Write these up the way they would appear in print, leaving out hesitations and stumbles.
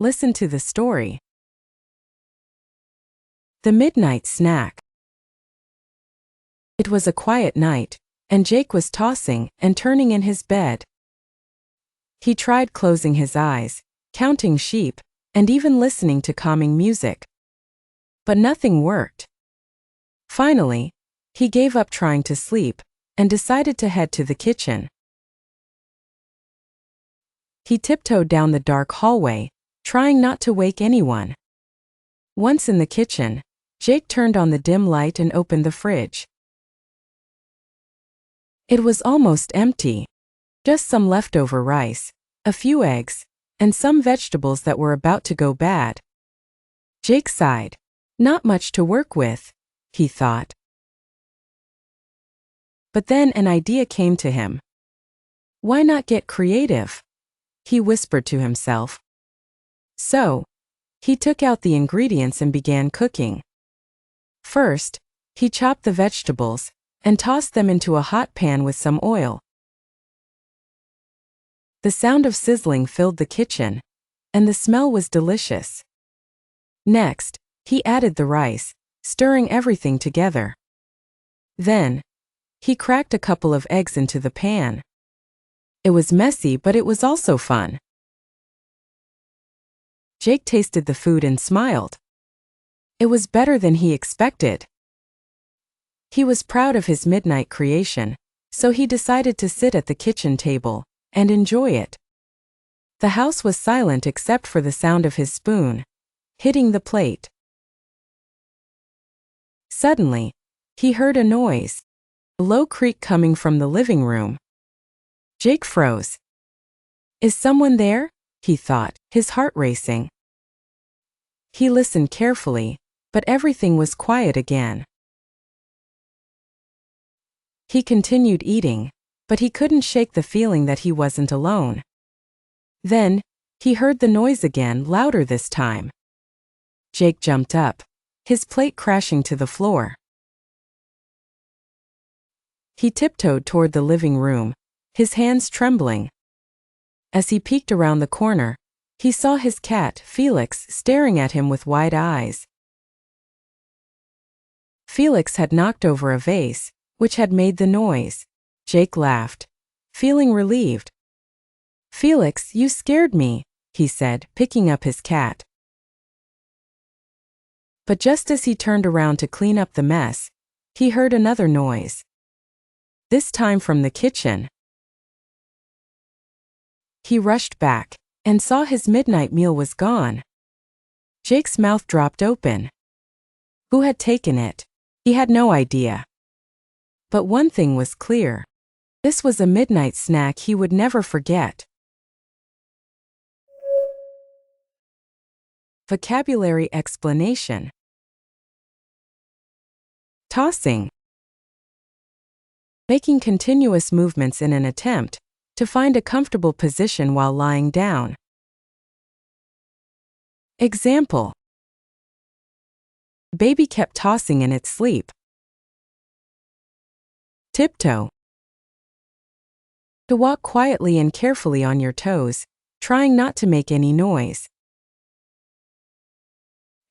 Listen to the story. The Midnight Snack. It was a quiet night, and Jake was tossing and turning in his bed. He tried closing his eyes, counting sheep, and even listening to calming music. But nothing worked. Finally, he gave up trying to sleep and decided to head to the kitchen. He tiptoed down the dark hallway, trying not to wake anyone. Once in the kitchen, Jake turned on the dim light and opened the fridge. It was almost empty. Just some leftover rice, a few eggs, and some vegetables that were about to go bad. Jake sighed. Not much to work with, he thought. But then an idea came to him. Why not get creative? He whispered to himself. So, he took out the ingredients and began cooking. First, he chopped the vegetables and tossed them into a hot pan with some oil. The sound of sizzling filled the kitchen, and the smell was delicious. Next, he added the rice, stirring everything together. Then, he cracked a couple of eggs into the pan. It was messy, but it was also fun. Jake tasted the food and smiled. It was better than he expected. He was proud of his midnight creation, so he decided to sit at the kitchen table and enjoy it. The house was silent except for the sound of his spoon hitting the plate. Suddenly, he heard a noise, a low creak coming from the living room. Jake froze. Is someone there? He thought, his heart racing. He listened carefully, but everything was quiet again. He continued eating, but he couldn't shake the feeling that he wasn't alone. Then, he heard the noise again, louder this time. Jake jumped up, his plate crashing to the floor. He tiptoed toward the living room, his hands trembling. As he peeked around the corner, he saw his cat, Felix, staring at him with wide eyes. Felix had knocked over a vase, which had made the noise. Jake laughed, feeling relieved. Felix, you scared me, he said, picking up his cat. But just as he turned around to clean up the mess, he heard another noise. This time from the kitchen. He rushed back and saw his midnight meal was gone. Jake's mouth dropped open. Who had taken it? He had no idea. But one thing was clear. This was a midnight snack he would never forget. Vocabulary explanation. Tossing. Making continuous movements in an attempt to find a comfortable position while lying down. Example. Baby kept tossing in its sleep. Tiptoe. To walk quietly and carefully on your toes, trying not to make any noise.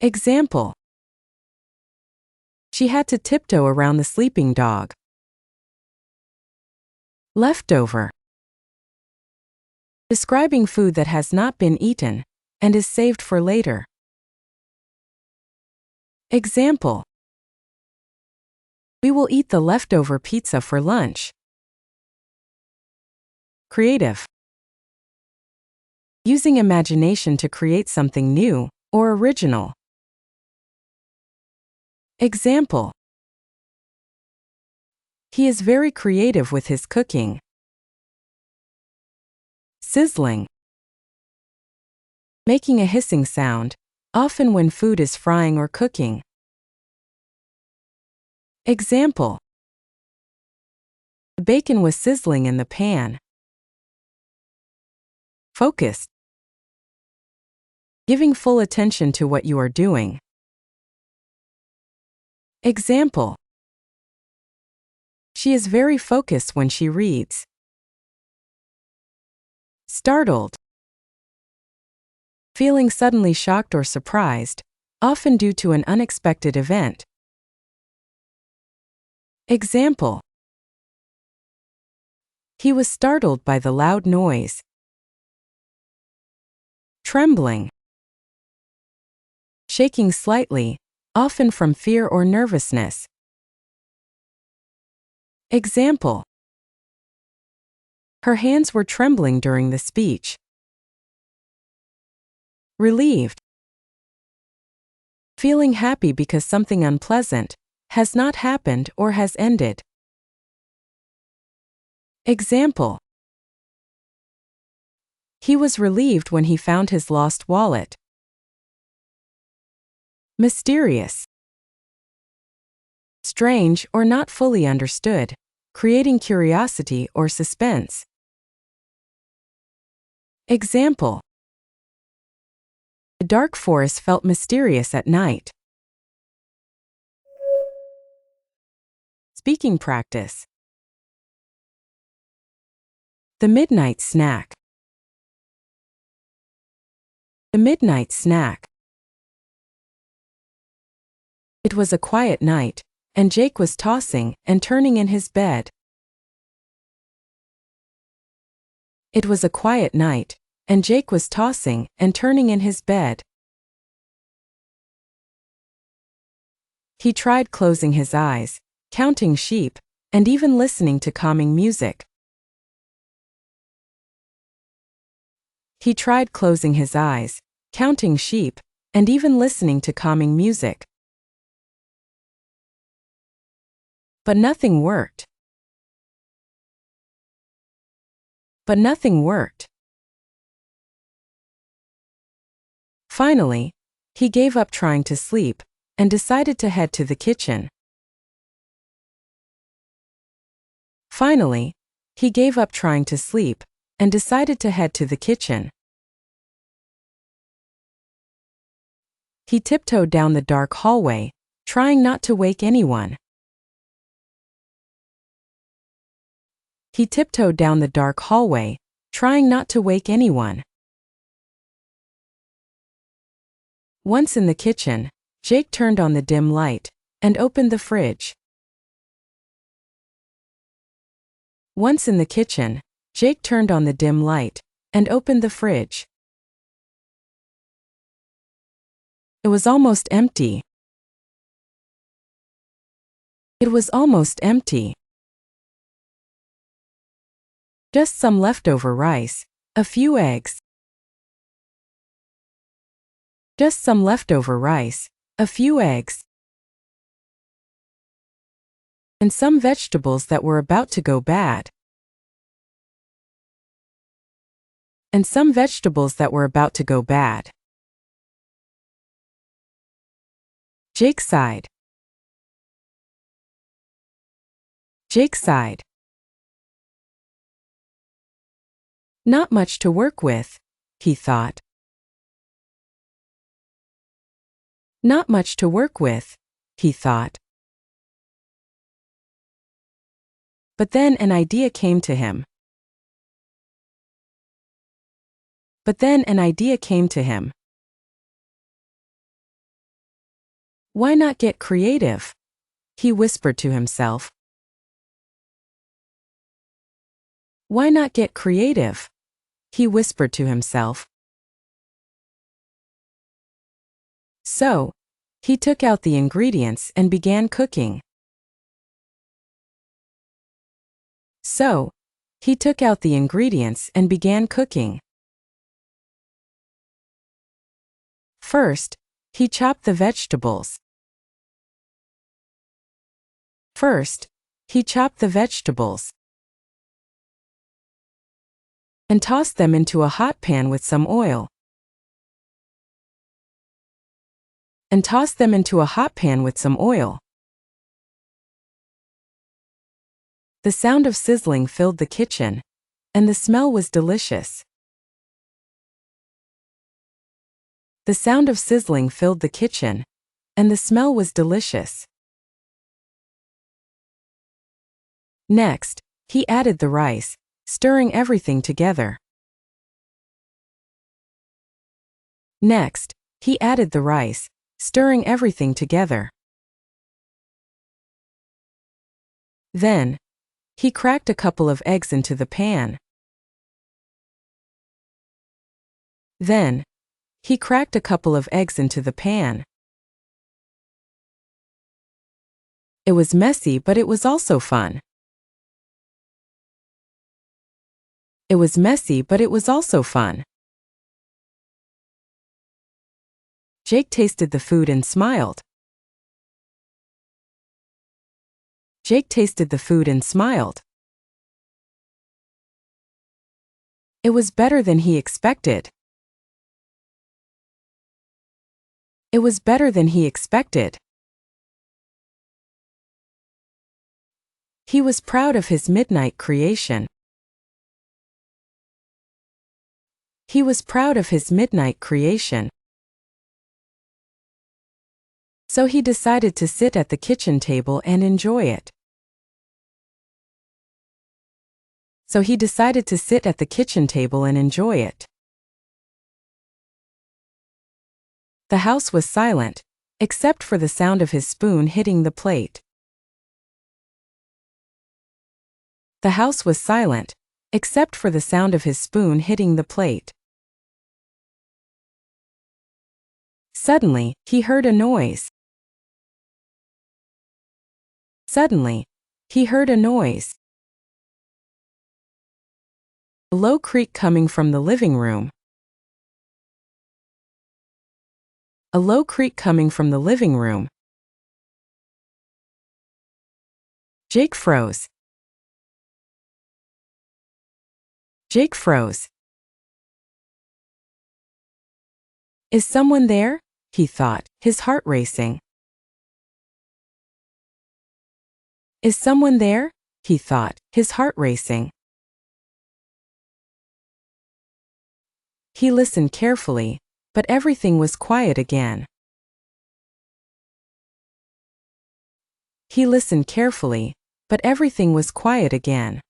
Example. She had to tiptoe around the sleeping dog. Leftover. Describing food that has not been eaten and is saved for later. Example. We will eat the leftover pizza for lunch. Creative. Using imagination to create something new or original. Example. He is very creative with his cooking. Sizzling. Making a hissing sound, often when food is frying or cooking. Example. The bacon was sizzling in the pan. Focused. Giving full attention to what you are doing. Example. She is very focused when she reads. Startled. feeling suddenly shocked or surprised, often due to an unexpected event. Example: he was startled by the loud noise. Trembling. Shaking slightly, often from fear or nervousness. Example: her hands were trembling during the speech. Relieved. Feeling happy because something unpleasant has not happened or has ended. Example: he was relieved when he found his lost wallet. Mysterious. Strange or not fully understood, creating curiosity or suspense. Example: the dark forest felt mysterious at night. Speaking practice. The midnight snack. The midnight snack. It was a quiet night, and Jake was tossing and turning in his bed. It was a quiet night, and Jake was tossing and turning in his bed. He tried closing his eyes, counting sheep, and even listening to calming music. He tried closing his eyes, counting sheep, and even listening to calming music. But nothing worked. But nothing worked. Finally, he gave up trying to sleep and decided to head to the kitchen. Finally, he gave up trying to sleep and decided to head to the kitchen. He tiptoed down the dark hallway, trying not to wake anyone. He tiptoed down the dark hallway, trying not to wake anyone. Once in the kitchen, Jake turned on the dim light and opened the fridge. Once in the kitchen, Jake turned on the dim light and opened the fridge. It was almost empty. It was almost empty. Just some leftover rice, a few eggs. Just some leftover rice, a few eggs. And some vegetables that were about to go bad. And some vegetables that were about to go bad. Jake sighed. Jake sighed. Not much to work with, he thought. Not much to work with, he thought. But then an idea came to him. But then an idea came to him. Why not get creative? He whispered to himself. Why not get creative? He whispered to himself. So, he took out the ingredients and began cooking. So, he took out the ingredients and began cooking. First, he chopped the vegetables. First, he chopped the vegetables and tossed them into a hot pan with some oil. And tossed them into a hot pan with some oil. The sound of sizzling filled the kitchen, and the smell was delicious. The sound of sizzling filled the kitchen, and the smell was delicious. Next, he added the rice, stirring everything together. Next, he added the rice, stirring everything together. Then, he cracked a couple of eggs into the pan. Then, he cracked a couple of eggs into the pan. It was messy, but it was also fun. It was messy, but it was also fun. Jake tasted the food and smiled. Jake tasted the food and smiled. It was better than he expected. It was better than he expected. He was proud of his midnight creation. He was proud of his midnight creation. So he decided to sit at the kitchen table and enjoy it. So he decided to sit at the kitchen table and enjoy it. The house was silent, except for the sound of his spoon hitting the plate. The house was silent, except for the sound of his spoon hitting the plate. Suddenly, he heard a noise. Suddenly, he heard a noise. A low creak coming from the living room. A low creak coming from the living room. Jake froze. Jake froze. Is someone there? He thought, his heart racing. Is someone there? He thought, his heart racing. He listened carefully, but everything was quiet again. He listened carefully, but everything was quiet again.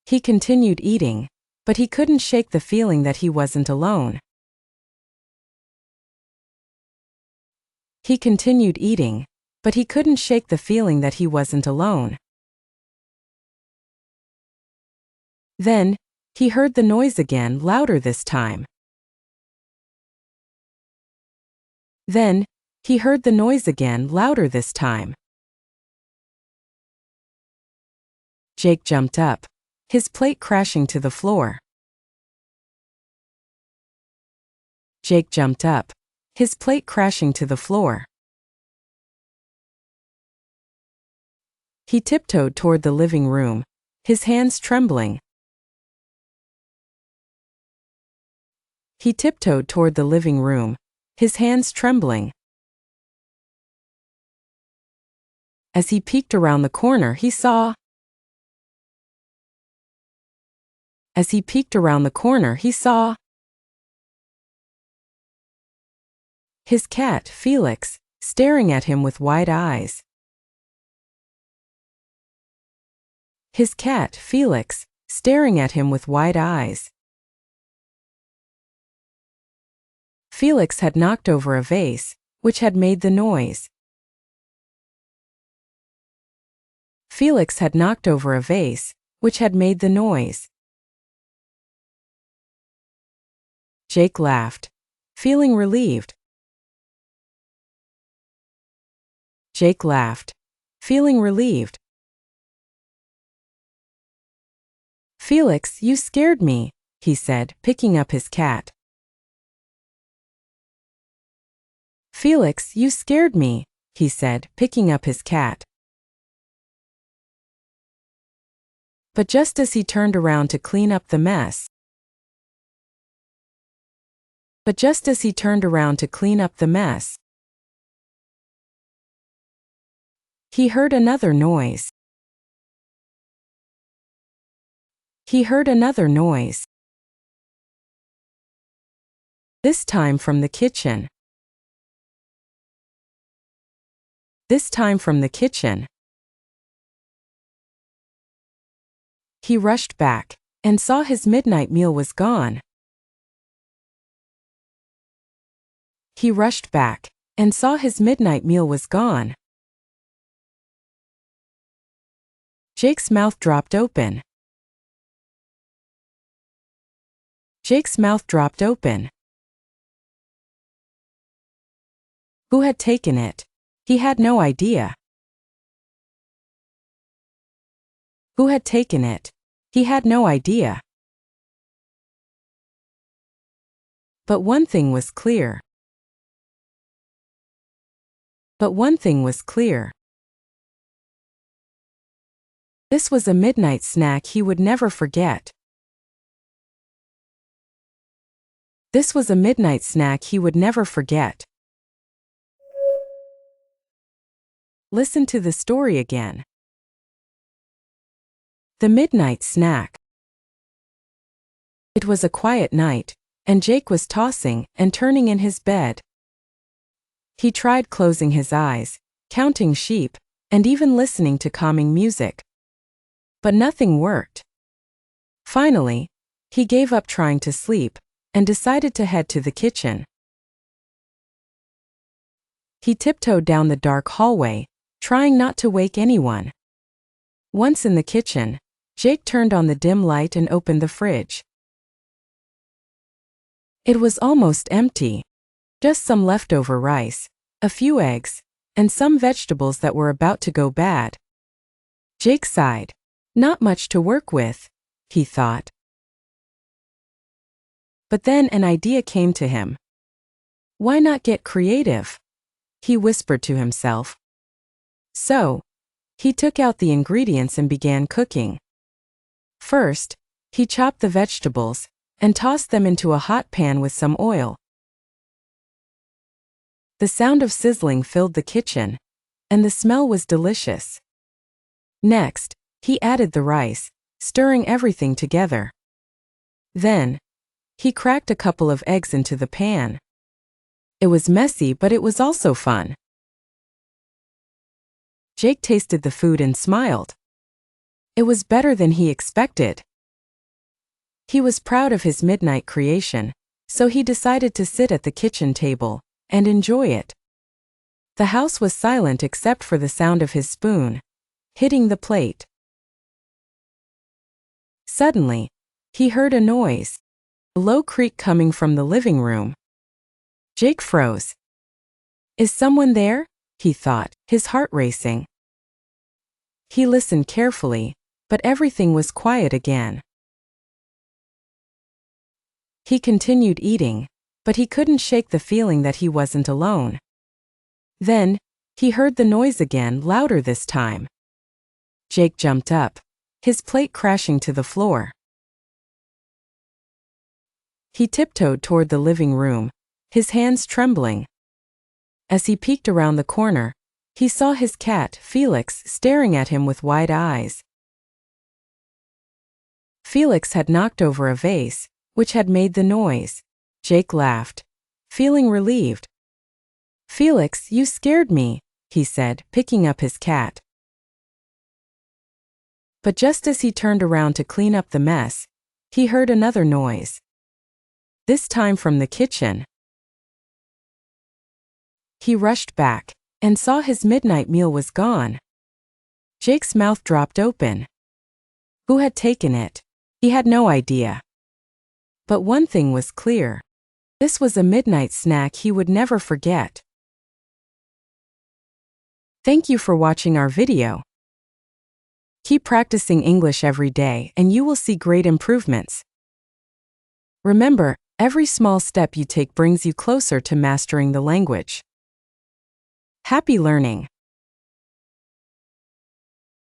He continued eating, but he couldn't shake the feeling that he wasn't alone. He continued eating, but he couldn't shake the feeling that he wasn't alone. Then, he heard the noise again, louder this time. Then, he heard the noise again, louder this time. Jake jumped up, his plate crashing to the floor. Jake jumped up, his plate crashing to the floor. He tiptoed toward the living room, his hands trembling. He tiptoed toward the living room, his hands trembling. As he peeked around the corner, he saw. As he peeked around the corner, he saw his cat, Felix, staring at him with wide eyes. His cat, Felix, staring at him with wide eyes. Felix had knocked over a vase, which had made the noise. Felix had knocked over a vase, which had made the noise. Jake laughed, feeling relieved. Jake laughed, feeling relieved. Felix, you scared me, he said, picking up his cat. Felix, you scared me, he said, picking up his cat. But just as he turned around to clean up the mess, But just as he turned around to clean up the mess, he heard another noise. He heard another noise. This time from the kitchen. This time from the kitchen. He rushed back, and saw his midnight meal was gone. He rushed back and saw his midnight meal was gone. Jake's mouth dropped open. Jake's mouth dropped open. Who had taken it? He had no idea. Who had taken it? He had no idea. But one thing was clear. But one thing was clear. This was a midnight snack he would never forget. This was a midnight snack he would never forget. Listen to the story again. The midnight snack. It was a quiet night, and Jake was tossing and turning in his bed. He tried closing his eyes, counting sheep, and even listening to calming music. But nothing worked. Finally, he gave up trying to sleep and decided to head to the kitchen. He tiptoed down the dark hallway, trying not to wake anyone. Once in the kitchen, Jake turned on the dim light and opened the fridge. It was almost empty. Just some leftover rice, a few eggs, and some vegetables that were about to go bad. Jake sighed. Not much to work with, he thought. But then an idea came to him. Why not get creative? He whispered to himself. So, he took out the ingredients and began cooking. First, he chopped the vegetables and tossed them into a hot pan with some oil. The sound of sizzling filled the kitchen, and the smell was delicious. Next, he added the rice, stirring everything together. Then, he cracked a couple of eggs into the pan. It was messy, but it was also fun. Jake tasted the food and smiled. It was better than he expected. He was proud of his midnight creation, so he decided to sit at the kitchen table and enjoy it. The house was silent except for the sound of his spoon hitting the plate. Suddenly, he heard a noise, a low creak coming from the living room. Jake froze. Is someone there? He thought, his heart racing. He listened carefully, but everything was quiet again. He continued eating, but he couldn't shake the feeling that he wasn't alone. Then, he heard the noise again, louder this time. Jake jumped up, his plate crashing to the floor. He tiptoed toward the living room, his hands trembling. As he peeked around the corner, he saw his cat, Felix, staring at him with wide eyes. Felix had knocked over a vase, which had made the noise. Jake laughed, feeling relieved. Felix, you scared me, he said, picking up his cat. But just as he turned around to clean up the mess, he heard another noise. This time from the kitchen. He rushed back and saw his midnight meal was gone. Jake's mouth dropped open. Who had taken it? He had no idea. But one thing was clear. This was a midnight snack he would never forget. Thank you for watching our video. Keep practicing English every day and you will see great improvements. Remember, every small step you take brings you closer to mastering the language. Happy learning!